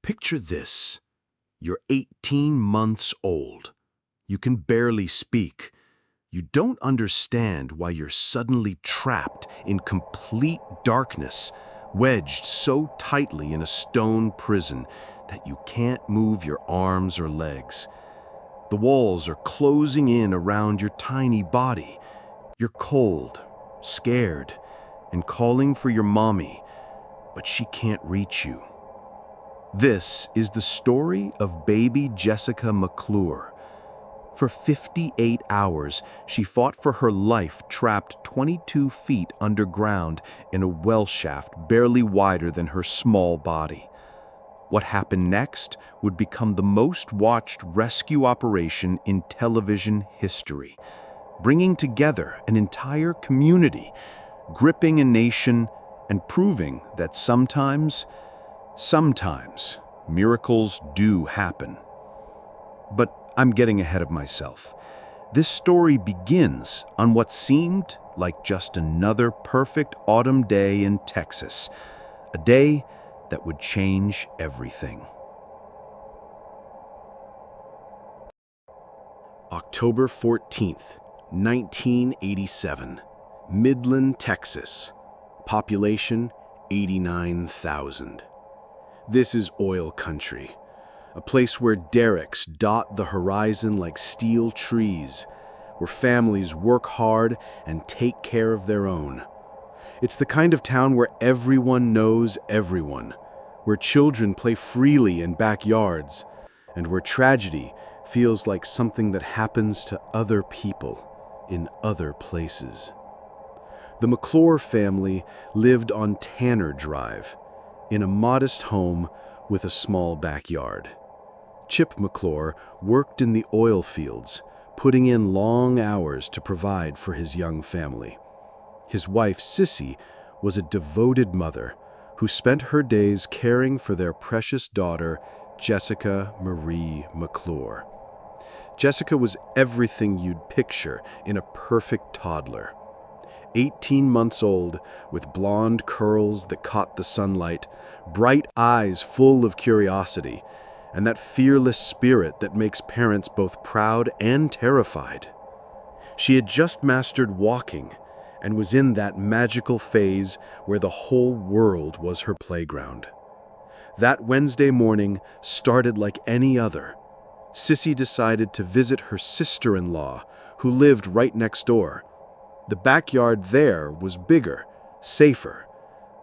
Picture this. You're 18 months old. You can barely speak. You don't understand why you're suddenly trapped in complete darkness, wedged so tightly in a stone prison that you can't move your arms or legs. The walls are closing in around your tiny body. You're cold, scared, and calling for your mommy, but she can't reach you. This is the story of baby Jessica McClure. For 58 hours, she fought for her life trapped 22 feet underground in a well shaft barely wider than her small body. What happened next would become the most watched rescue operation in television history, bringing together an entire community, gripping a nation, and proving that sometimes, miracles do happen. But I'm getting ahead of myself. This story begins on what seemed like just another perfect autumn day in Texas, a day that would change everything. October 14th, 1987, Midland, Texas. Population 89,000. This is oil country, a place where derricks dot the horizon like steel trees, where families work hard and take care of their own. It's the kind of town where everyone knows everyone, where children play freely in backyards, and where tragedy feels like something that happens to other people in other places. The McClure family lived on Tanner Drive, in a modest home with a small backyard. Chip McClure worked in the oil fields, putting in long hours to provide for his young family. His wife, Sissy, was a devoted mother who spent her days caring for their precious daughter, Jessica Marie McClure. Jessica was everything you'd picture in a perfect toddler. 18 months old, with blonde curls that caught the sunlight, bright eyes full of curiosity, and that fearless spirit that makes parents both proud and terrified. She had just mastered walking and was in that magical phase where the whole world was her playground. That Wednesday morning started like any other. Sissy decided to visit her sister-in-law, who lived right next door. The backyard there was bigger, safer,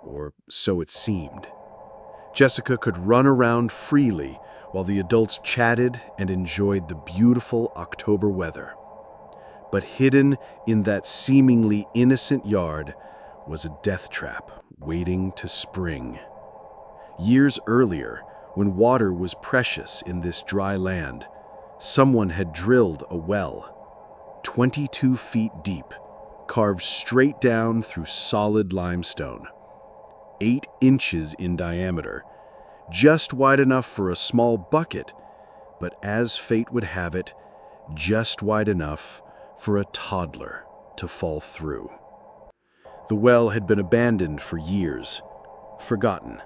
or so it seemed. Jessica could run around freely while the adults chatted and enjoyed the beautiful October weather. But hidden in that seemingly innocent yard was a death trap waiting to spring. Years earlier, when water was precious in this dry land, someone had drilled a well, 22 feet deep, carved straight down through solid limestone, 8 inches in diameter, just wide enough for a small bucket, but as fate would have it, just wide enough for a toddler to fall through. The well had been abandoned for years, forgotten,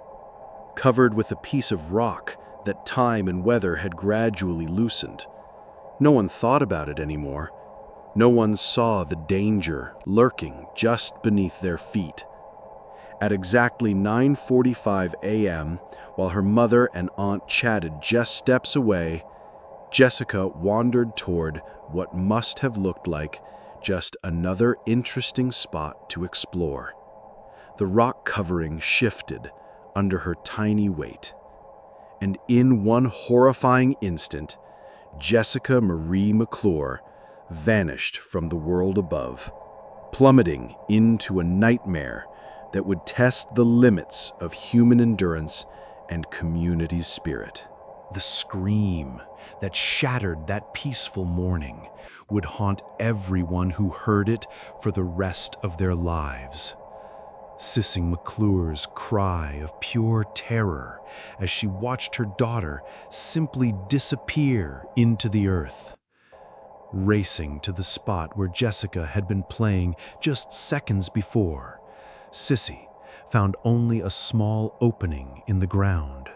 covered with a piece of rock that time and weather had gradually loosened. No one thought about it anymore. No one saw the danger lurking just beneath their feet. At exactly 9:45 a.m., while her mother and aunt chatted just steps away, Jessica wandered toward what must have looked like just another interesting spot to explore. The rock covering shifted under her tiny weight, and in one horrifying instant, Jessica Marie McClure vanished from the world above, plummeting into a nightmare that would test the limits of human endurance and community spirit. The scream that shattered that peaceful morning would haunt everyone who heard it for the rest of their lives. Sissy McClure's cry of pure terror as she watched her daughter simply disappear into the earth. Racing to the spot where Jessica had been playing just seconds before, Sissy found only a small opening in the ground.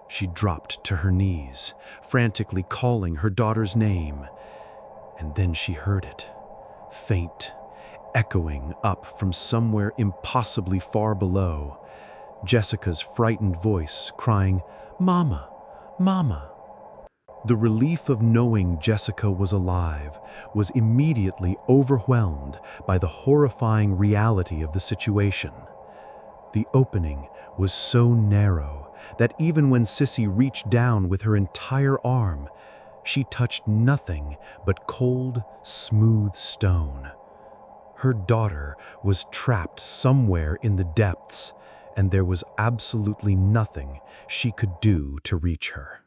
She dropped to her knees, frantically calling her daughter's name. And then she heard it, faint, echoing up from somewhere impossibly far below. Jessica's frightened voice crying, "Mama, Mama." The relief of knowing Jessica was alive was immediately overwhelmed by the horrifying reality of the situation. The opening was so narrow that even when Sissy reached down with her entire arm, she touched nothing but cold, smooth stone. Her daughter was trapped somewhere in the depths, and there was absolutely nothing she could do to reach her.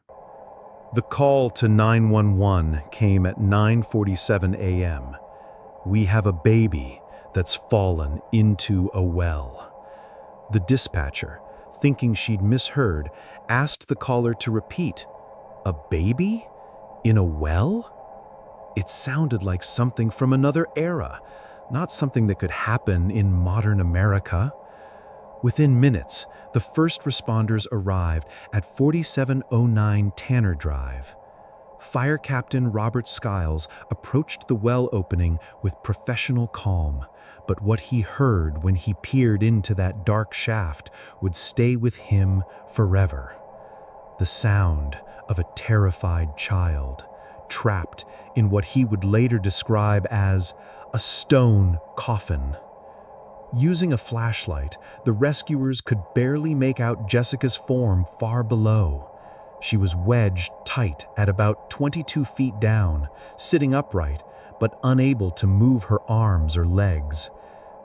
The call to 911 came at 9:47 a.m. "We have a baby that's fallen into a well." The dispatcher, thinking she'd misheard, asked the caller to repeat, "A baby? In a well?" It sounded like something from another era, not something that could happen in modern America. Within minutes, the first responders arrived at 4709 Tanner Drive. Fire Captain Robert Skiles approached the well opening with professional calm, but what he heard when he peered into that dark shaft would stay with him forever. The sound of a terrified child, trapped in what he would later describe as a stone coffin. Using a flashlight, the rescuers could barely make out Jessica's form far below. She was wedged tight at about 22 feet down, sitting upright, but unable to move her arms or legs.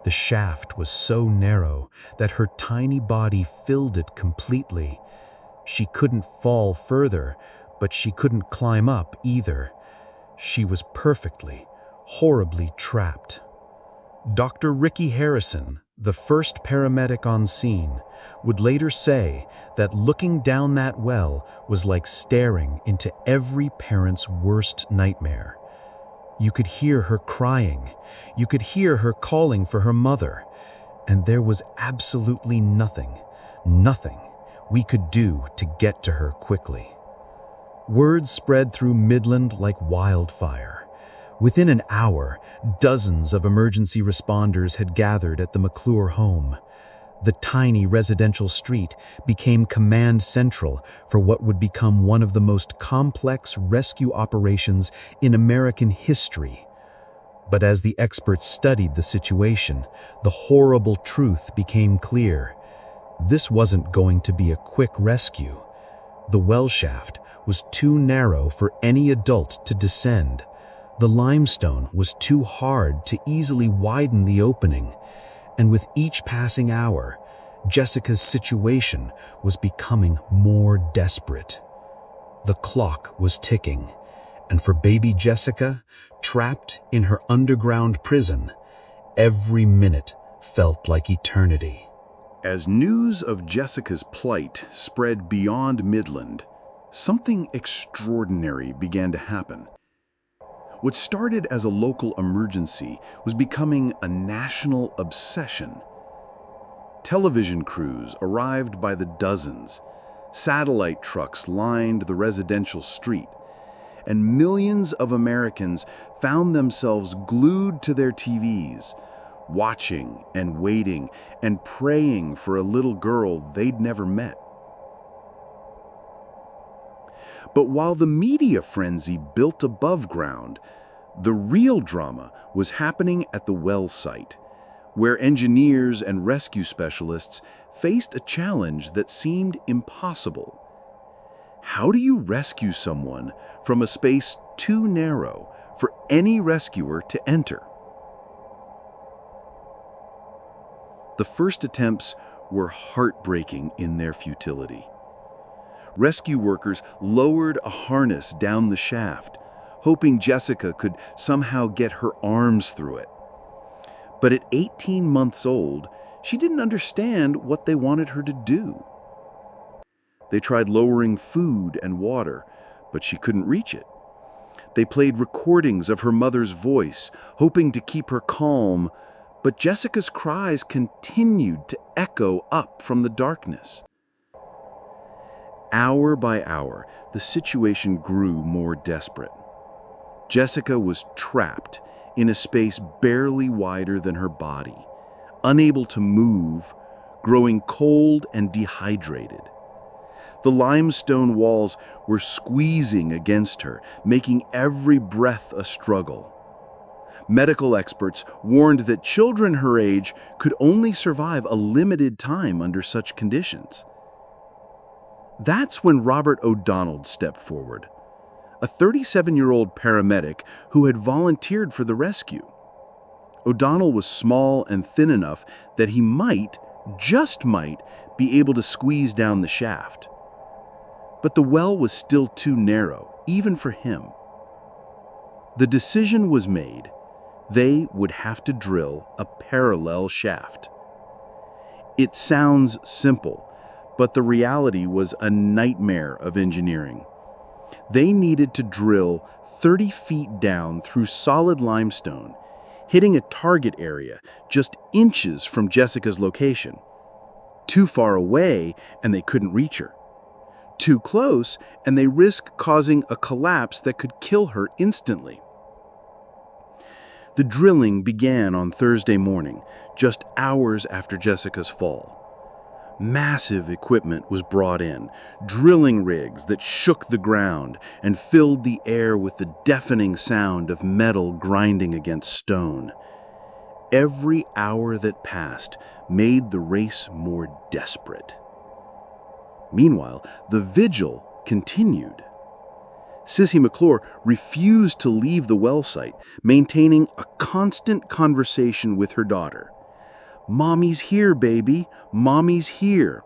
The shaft was so narrow that her tiny body filled it completely. She couldn't fall further, but she couldn't climb up either. She was perfectly, horribly trapped. Dr. Ricky Harrison, the first paramedic on scene, would later say that looking down that well was like staring into every parent's worst nightmare. You could hear her crying, you could hear her calling for her mother, and there was absolutely nothing we could do to get to her quickly. Word spread through Midland like wildfire. Within an hour, dozens of emergency responders had gathered at the McClure home. The tiny residential street became command central for what would become one of the most complex rescue operations in American history. But as the experts studied the situation, the horrible truth became clear. This wasn't going to be a quick rescue. The well shaft was too narrow for any adult to descend. The limestone was too hard to easily widen the opening, and with each passing hour, Jessica's situation was becoming more desperate. The clock was ticking, and for baby Jessica, trapped in her underground prison, every minute felt like eternity. As news of Jessica's plight spread beyond Midland, something extraordinary began to happen. What started as a local emergency was becoming a national obsession. Television crews arrived by the dozens, satellite trucks lined the residential street, and millions of Americans found themselves glued to their TVs, watching and waiting and praying for a little girl they'd never met. But while the media frenzy built above ground, the real drama was happening at the well site, where engineers and rescue specialists faced a challenge that seemed impossible. How do you rescue someone from a space too narrow for any rescuer to enter? The first attempts were heartbreaking in their futility. Rescue workers lowered a harness down the shaft, hoping Jessica could somehow get her arms through it. But at 18 months old, she didn't understand what they wanted her to do. They tried lowering food and water, but she couldn't reach it. They played recordings of her mother's voice, hoping to keep her calm, but Jessica's cries continued to echo up from the darkness. Hour by hour, the situation grew more desperate. Jessica was trapped in a space barely wider than her body, unable to move, growing cold and dehydrated. The limestone walls were squeezing against her, making every breath a struggle. Medical experts warned that children her age could only survive a limited time under such conditions. That's when Robert O'Donnell stepped forward, a 37-year-old paramedic who had volunteered for the rescue. O'Donnell was small and thin enough that he might, just might, be able to squeeze down the shaft. But the well was still too narrow, even for him. The decision was made. They would have to drill a parallel shaft. It sounds simple, but the reality was a nightmare of engineering. They needed to drill 30 feet down through solid limestone, hitting a target area just inches from Jessica's location. Too far away, and they couldn't reach her. Too close, and they risked causing a collapse that could kill her instantly. The drilling began on Thursday morning, just hours after Jessica's fall. Massive equipment was brought in, drilling rigs that shook the ground and filled the air with the deafening sound of metal grinding against stone. Every hour that passed made the race more desperate. Meanwhile, the vigil continued. Sissy McClure refused to leave the well site, maintaining a constant conversation with her daughter. "Mommy's here, baby. Mommy's here."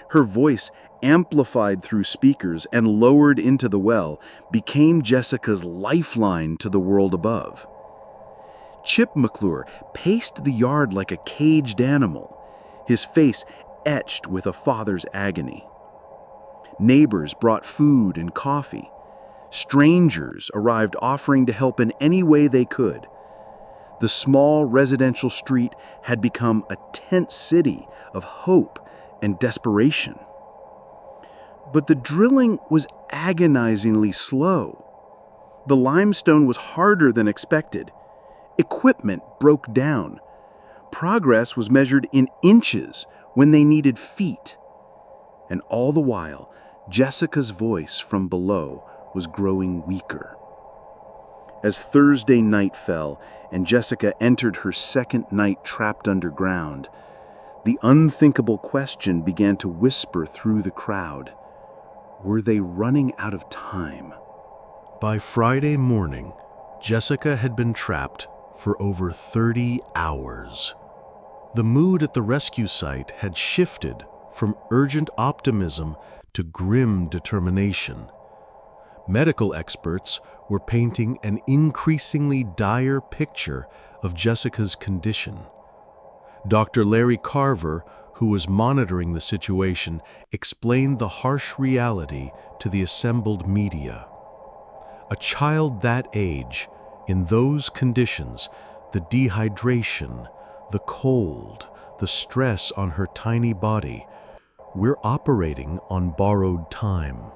Her voice, amplified through speakers and lowered into the well, became Jessica's lifeline to the world above. Chip McClure paced the yard like a caged animal, his face etched with a father's agony. Neighbors brought food and coffee. Strangers arrived offering to help in any way they could. The small residential street had become a tent city of hope and desperation. But the drilling was agonizingly slow. The limestone was harder than expected. Equipment broke down. Progress was measured in inches when they needed feet. And all the while, Jessica's voice from below was growing weaker. As Thursday night fell and Jessica entered her second night trapped underground, the unthinkable question began to whisper through the crowd. Were they running out of time? By Friday morning, Jessica had been trapped for over 30 hours. The mood at the rescue site had shifted from urgent optimism to grim determination. Medical experts were painting an increasingly dire picture of Jessica's condition. Dr. Larry Carver, who was monitoring the situation, explained the harsh reality to the assembled media. A child that age, in those conditions, the dehydration, the cold, the stress on her tiny body, we're operating on borrowed time.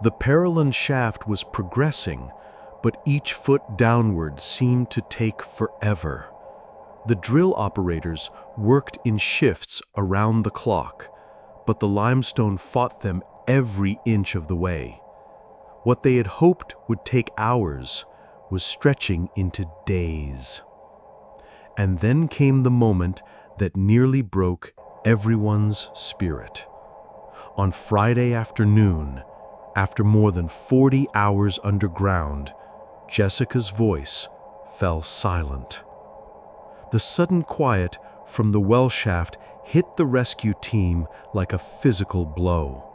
The parallel shaft was progressing, but each foot downward seemed to take forever. The drill operators worked in shifts around the clock, but the limestone fought them every inch of the way. What they had hoped would take hours was stretching into days. And then came the moment that nearly broke everyone's spirit. On Friday afternoon, after more than 40 hours underground, Jessica's voice fell silent. The sudden quiet from the well shaft hit the rescue team like a physical blow.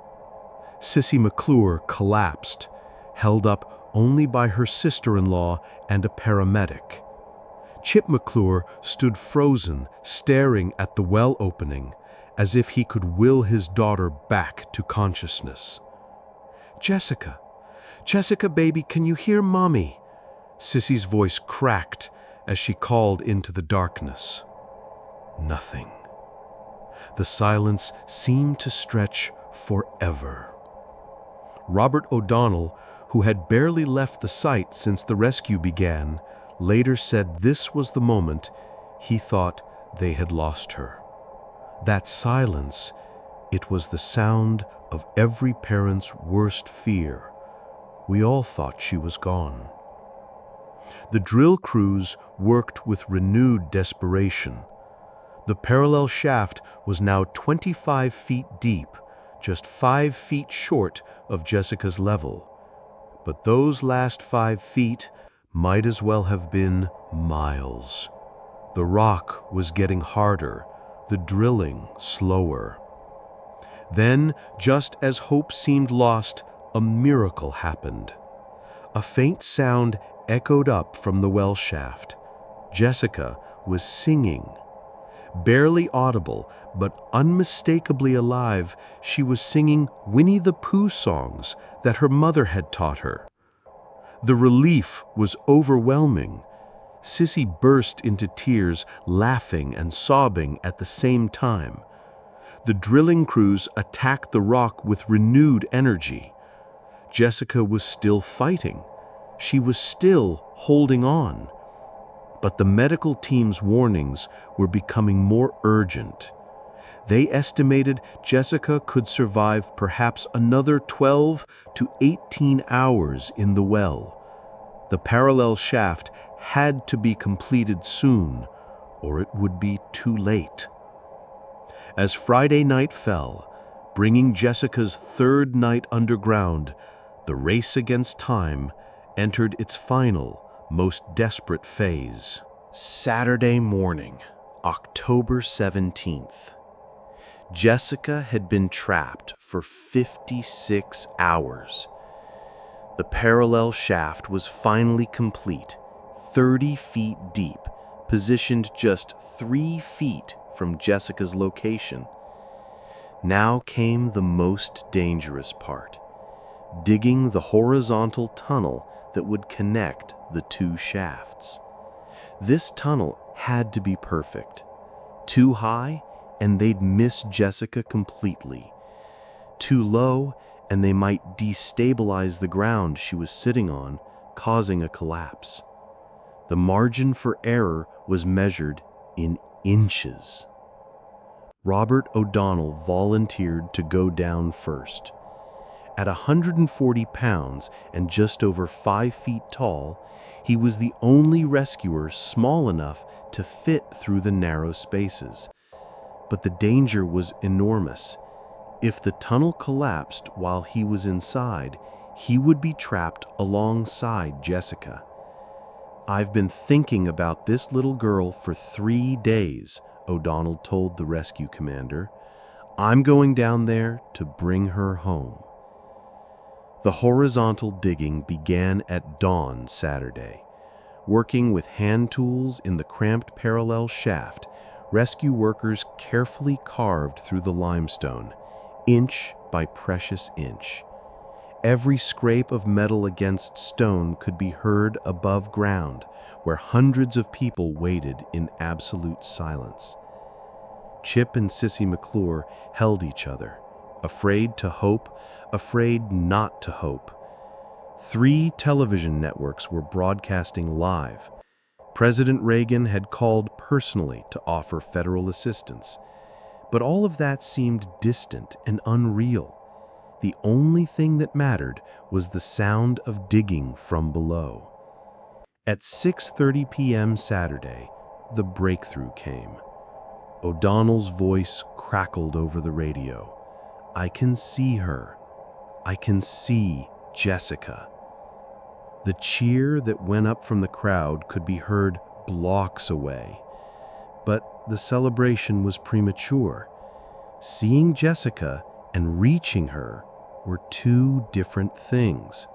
Sissy McClure collapsed, held up only by her sister-in-law and a paramedic. Chip McClure stood frozen, staring at the well opening, as if he could will his daughter back to consciousness. "Jessica, Jessica, baby, can you hear Mommy?" Sissy's voice cracked as she called into the darkness. Nothing. The silence seemed to stretch forever. Robert O'Donnell, who had barely left the site since the rescue began, later said this was the moment he thought they had lost her. That silence, it was the sound of every parent's worst fear. We all thought she was gone. The drill crews worked with renewed desperation. The parallel shaft was now 25 feet deep, just 5 feet short of Jessica's level. But those last 5 feet might as well have been miles. The rock was getting harder, the drilling slower. Then, just as hope seemed lost, a miracle happened. A faint sound echoed up from the well shaft. Jessica was singing. Barely audible, but unmistakably alive, she was singing Winnie the Pooh songs that her mother had taught her. The relief was overwhelming. Sissy burst into tears, laughing and sobbing at the same time. The drilling crews attacked the rock with renewed energy. Jessica was still fighting. She was still holding on. But the medical team's warnings were becoming more urgent. They estimated Jessica could survive perhaps another 12 to 18 hours in the well. The parallel shaft had to be completed soon, or it would be too late. As Friday night fell, bringing Jessica's third night underground, the race against time entered its final, most desperate phase. Saturday morning, October 17th. Jessica had been trapped for 56 hours. The parallel shaft was finally complete, 30 feet deep, positioned just 3 feet from Jessica's location. Now came the most dangerous part, digging the horizontal tunnel that would connect the two shafts. This tunnel had to be perfect. Too high, and they'd miss Jessica completely. Too low, and they might destabilize the ground she was sitting on, causing a collapse. The margin for error was measured in inches. Robert O'Donnell volunteered to go down first. At 140 pounds and just over 5 feet tall, he was the only rescuer small enough to fit through the narrow spaces. But the danger was enormous. If the tunnel collapsed while he was inside, he would be trapped alongside Jessica. "I've been thinking about this little girl for 3 days," O'Donnell told the rescue commander. "I'm going down there to bring her home." The horizontal digging began at dawn Saturday. Working with hand tools in the cramped parallel shaft, rescue workers carefully carved through the limestone, inch by precious inch. Every scrape of metal against stone could be heard above ground, where hundreds of people waited in absolute silence. Chip and Sissy McClure held each other, afraid to hope, afraid not to hope. 3 television networks were broadcasting live. President Reagan had called personally to offer federal assistance. But all of that seemed distant and unreal. The only thing that mattered was the sound of digging from below. At 6:30 p.m. Saturday, the breakthrough came. O'Donnell's voice crackled over the radio. "I can see her. I can see Jessica." The cheer that went up from the crowd could be heard blocks away. But the celebration was premature. Seeing Jessica and reaching her were 2 different things.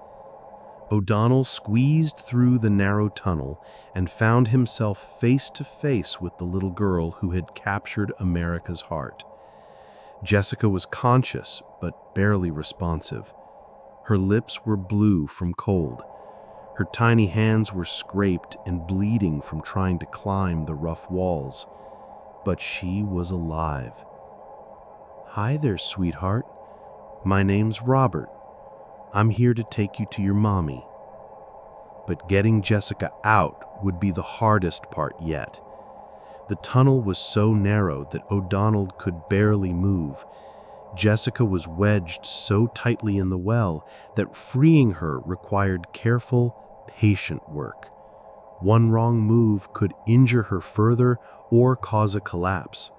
O'Donnell squeezed through the narrow tunnel and found himself face to face with the little girl who had captured America's heart. Jessica was conscious, but barely responsive. Her lips were blue from cold. Her tiny hands were scraped and bleeding from trying to climb the rough walls. But she was alive. "Hi there, sweetheart. "My name's Robert. I'm here to take you to your mommy." But getting Jessica out would be the hardest part yet. The tunnel was so narrow that O'Donnell could barely move. Jessica was wedged so tightly in the well that freeing her required careful, patient work. One wrong move could injure her further or cause a collapse.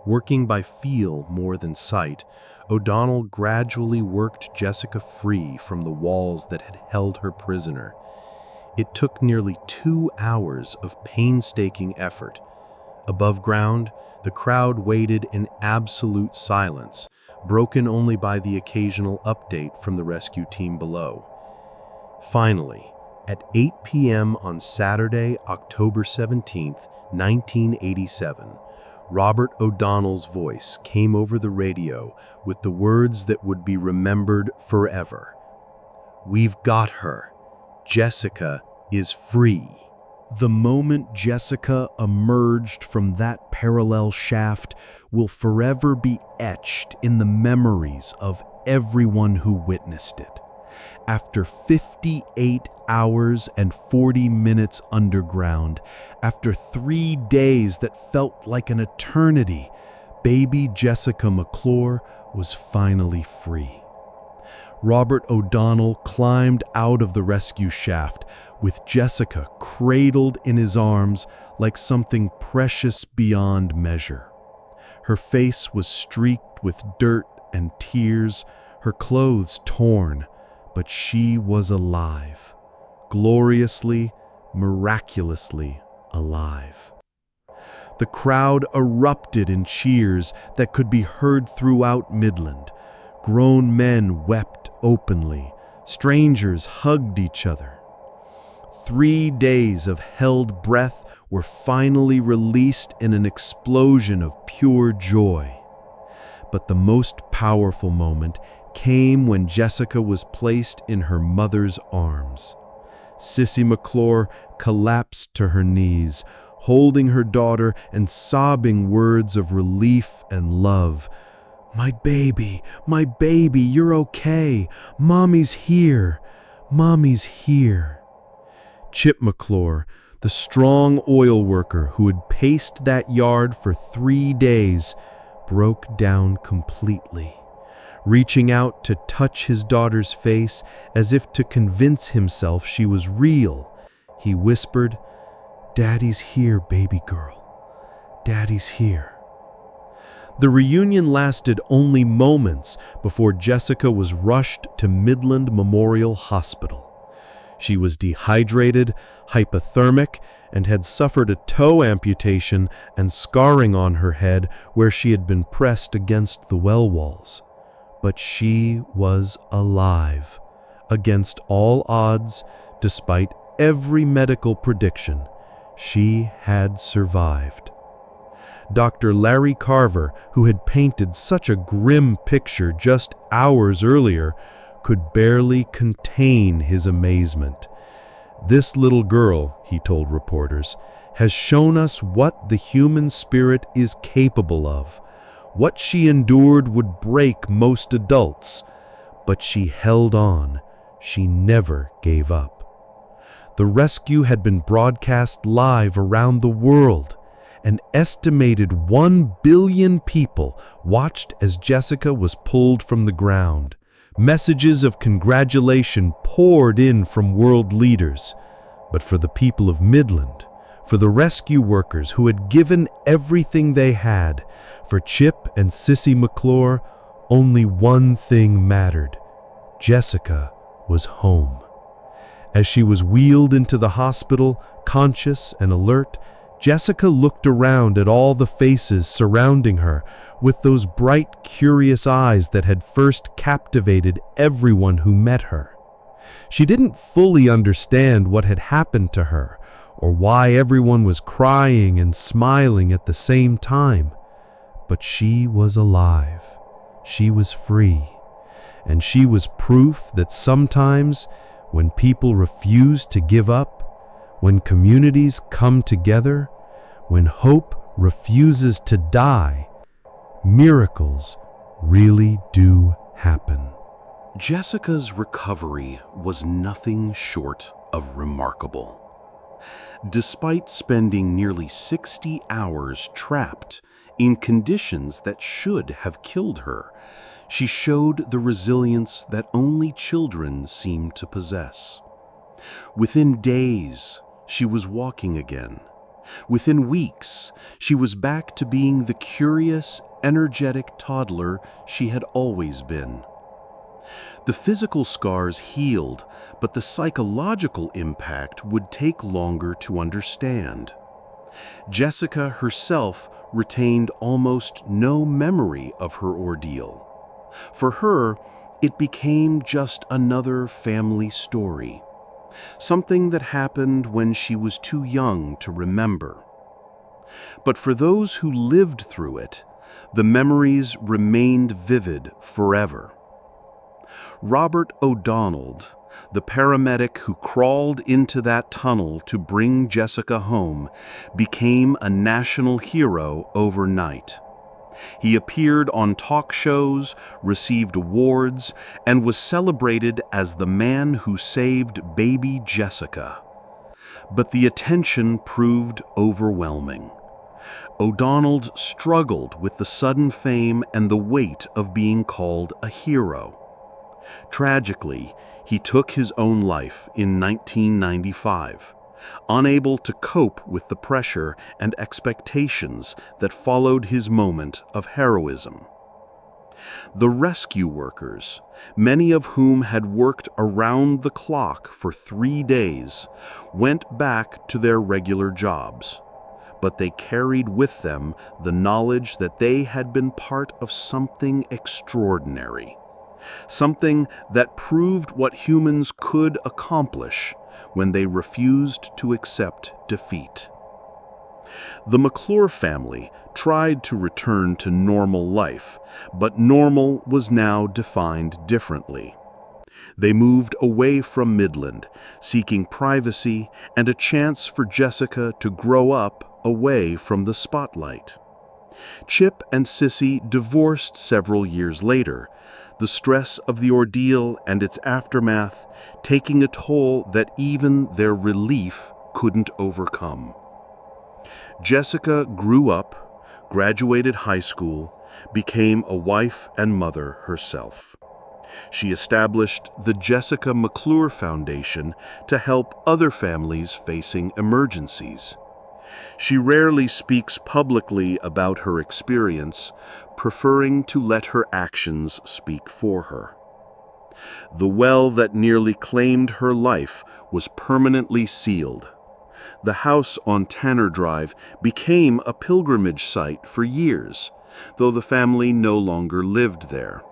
Working by feel more than sight, O'Donnell gradually worked Jessica free from the walls that had held her prisoner. It took nearly 2 hours of painstaking effort. Above ground, the crowd waited in absolute silence, broken only by the occasional update from the rescue team below. Finally, at 8 p.m. on Saturday, October 17, 1987, Robert O'Donnell's voice came over the radio with the words that would be remembered forever. "We've got her. Jessica is free." The moment Jessica emerged from that parallel shaft will forever be etched in the memories of everyone who witnessed it. After 58 hours and 40 minutes underground, after 3 days that felt like an eternity, baby Jessica McClure was finally free. Robert O'Donnell climbed out of the rescue shaft with Jessica cradled in his arms like something precious beyond measure. Her face was streaked with dirt and tears, her clothes torn, but she was alive, gloriously, miraculously alive. The crowd erupted in cheers that could be heard throughout Midland. Grown men wept openly. Strangers hugged each other. 3 days of held breath were finally released in an explosion of pure joy. But the most powerful moment came when Jessica was placed in her mother's arms. Sissy McClure collapsed to her knees, holding her daughter and sobbing words of relief and love. My baby, you're okay. Mommy's here. Mommy's here." Chip McClure, the strong oil worker who had paced that yard for 3 days, broke down completely. Reaching out to touch his daughter's face as if to convince himself she was real, he whispered, "Daddy's here, baby girl. Daddy's here." The reunion lasted only moments before Jessica was rushed to Midland Memorial Hospital. She was dehydrated, hypothermic, and had suffered a toe amputation and scarring on her head where she had been pressed against the well walls. But she was alive. Against all odds, despite every medical prediction, she had survived. Dr. Larry Carver, who had painted such a grim picture just hours earlier, could barely contain his amazement. "This little girl," he told reporters, "has shown us what the human spirit is capable of. What she endured would break most adults, but she held on. She never gave up." The rescue had been broadcast live around the world. An estimated 1 billion people watched as Jessica was pulled from the ground. Messages of congratulation poured in from world leaders. But for the people of Midland, for the rescue workers who had given everything they had, for Chip and Sissy McClure, only one thing mattered. Jessica was home. As she was wheeled into the hospital, conscious and alert, Jessica looked around at all the faces surrounding her with those bright, curious eyes that had first captivated everyone who met her. She didn't fully understand what had happened to her or why everyone was crying and smiling at the same time. But she was alive. She was free. And she was proof that sometimes, when people refuse to give up, when communities come together, when hope refuses to die, miracles really do happen. Jessica's recovery was nothing short of remarkable. Despite spending nearly 60 hours trapped in conditions that should have killed her, she showed the resilience that only children seem to possess. Within days, she was walking again. Within weeks, she was back to being the curious, energetic toddler she had always been. The physical scars healed, but the psychological impact would take longer to understand. Jessica herself retained almost no memory of her ordeal. For her, it became just another family story, something that happened when she was too young to remember. But for those who lived through it, the memories remained vivid forever. Robert O'Donnell, the paramedic who crawled into that tunnel to bring Jessica home, became a national hero overnight. He appeared on talk shows, received awards, and was celebrated as the man who saved baby Jessica. But the attention proved overwhelming. O'Donnell struggled with the sudden fame and the weight of being called a hero. Tragically, he took his own life in 1995, unable to cope with the pressure and expectations that followed his moment of heroism. The rescue workers, many of whom had worked around the clock for 3 days, went back to their regular jobs, but they carried with them the knowledge that they had been part of something extraordinary. Something that proved what humans could accomplish when they refused to accept defeat. The McClure family tried to return to normal life, but normal was now defined differently. They moved away from Midland, seeking privacy and a chance for Jessica to grow up away from the spotlight. Chip and Sissy divorced several years later, the stress of the ordeal and its aftermath taking a toll that even their relief couldn't overcome. Jessica grew up, graduated high school, became a wife and mother herself. She established the Jessica McClure Foundation to help other families facing emergencies. She rarely speaks publicly about her experience, preferring to let her actions speak for her. The well that nearly claimed her life was permanently sealed. The house on Tanner Drive became a pilgrimage site for years, though the family no longer lived there.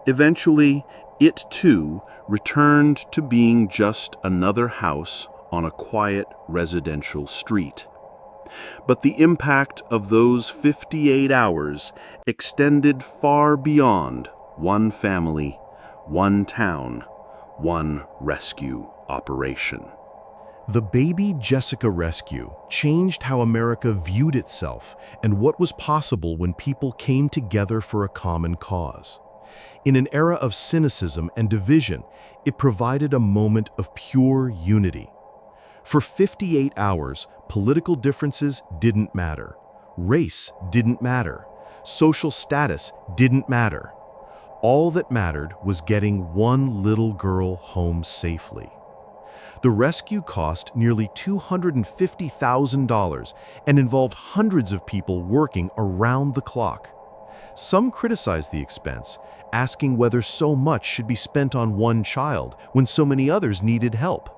Eventually, it too returned to being just another house on a quiet residential street. But the impact of those 58 hours extended far beyond one family, one town, one rescue operation. The baby Jessica rescue changed how America viewed itself and what was possible when people came together for a common cause. In an era of cynicism and division, it provided a moment of pure unity. For 58 hours, political differences didn't matter. Race didn't matter. Social status didn't matter. All that mattered was getting one little girl home safely. The rescue cost nearly $250,000 and involved hundreds of people working around the clock. Some criticized the expense, asking whether so much should be spent on one child when so many others needed help.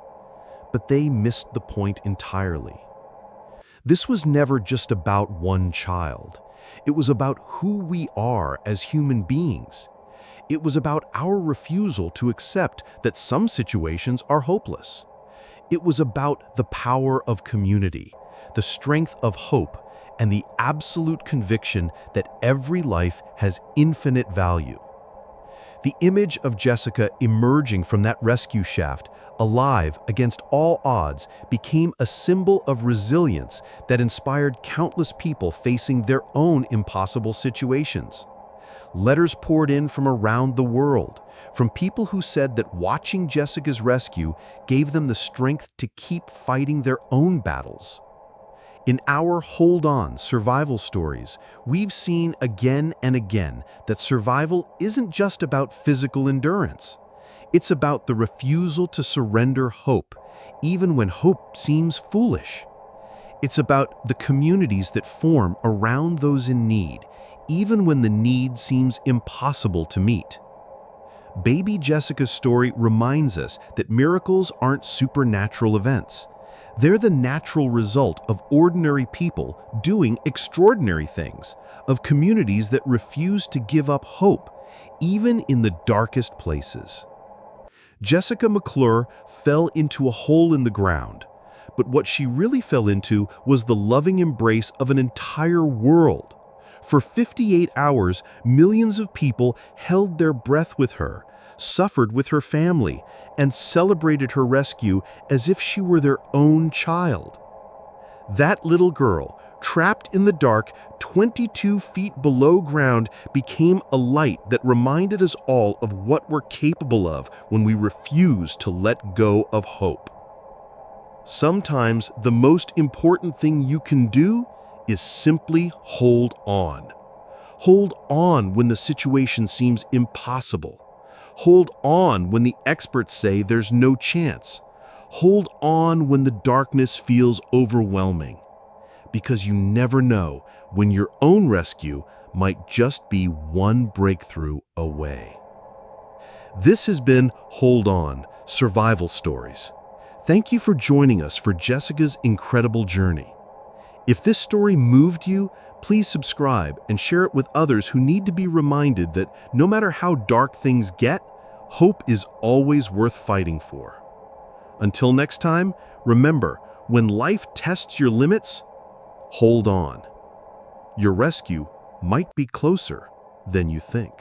But they missed the point entirely. This was never just about one child. It was about who we are as human beings. It was about our refusal to accept that some situations are hopeless. It was about the power of community, the strength of hope, and the absolute conviction that every life has infinite value. The image of Jessica emerging from that rescue shaft, alive against all odds, became a symbol of resilience that inspired countless people facing their own impossible situations. Letters poured in from around the world, from people who said that watching Jessica's rescue gave them the strength to keep fighting their own battles. In our Hold On survival stories, we've seen again and again that survival isn't just about physical endurance. It's about the refusal to surrender hope, even when hope seems foolish. It's about the communities that form around those in need, even when the need seems impossible to meet. Baby Jessica's story reminds us that miracles aren't supernatural events. They're the natural result of ordinary people doing extraordinary things, of communities that refuse to give up hope, even in the darkest places. Jessica McClure fell into a hole in the ground, but what she really fell into was the loving embrace of an entire world. For 58 hours, millions of people held their breath with her, suffered with her family, and celebrated her rescue as if she were their own child. That little girl, trapped in the dark 22 feet below ground, became a light that reminded us all of what we're capable of when we refuse to let go of hope. Sometimes the most important thing you can do is simply hold on. Hold on when the situation seems impossible. Hold on when the experts say there's no chance. Hold on when the darkness feels overwhelming. Because you never know when your own rescue might just be one breakthrough away. This has been Hold On, Survival Stories. Thank you for joining us for Jessica's incredible journey. If this story moved you, please subscribe and share it with others who need to be reminded that no matter how dark things get, hope is always worth fighting for. Until next time, remember, when life tests your limits, hold on. Your rescue might be closer than you think.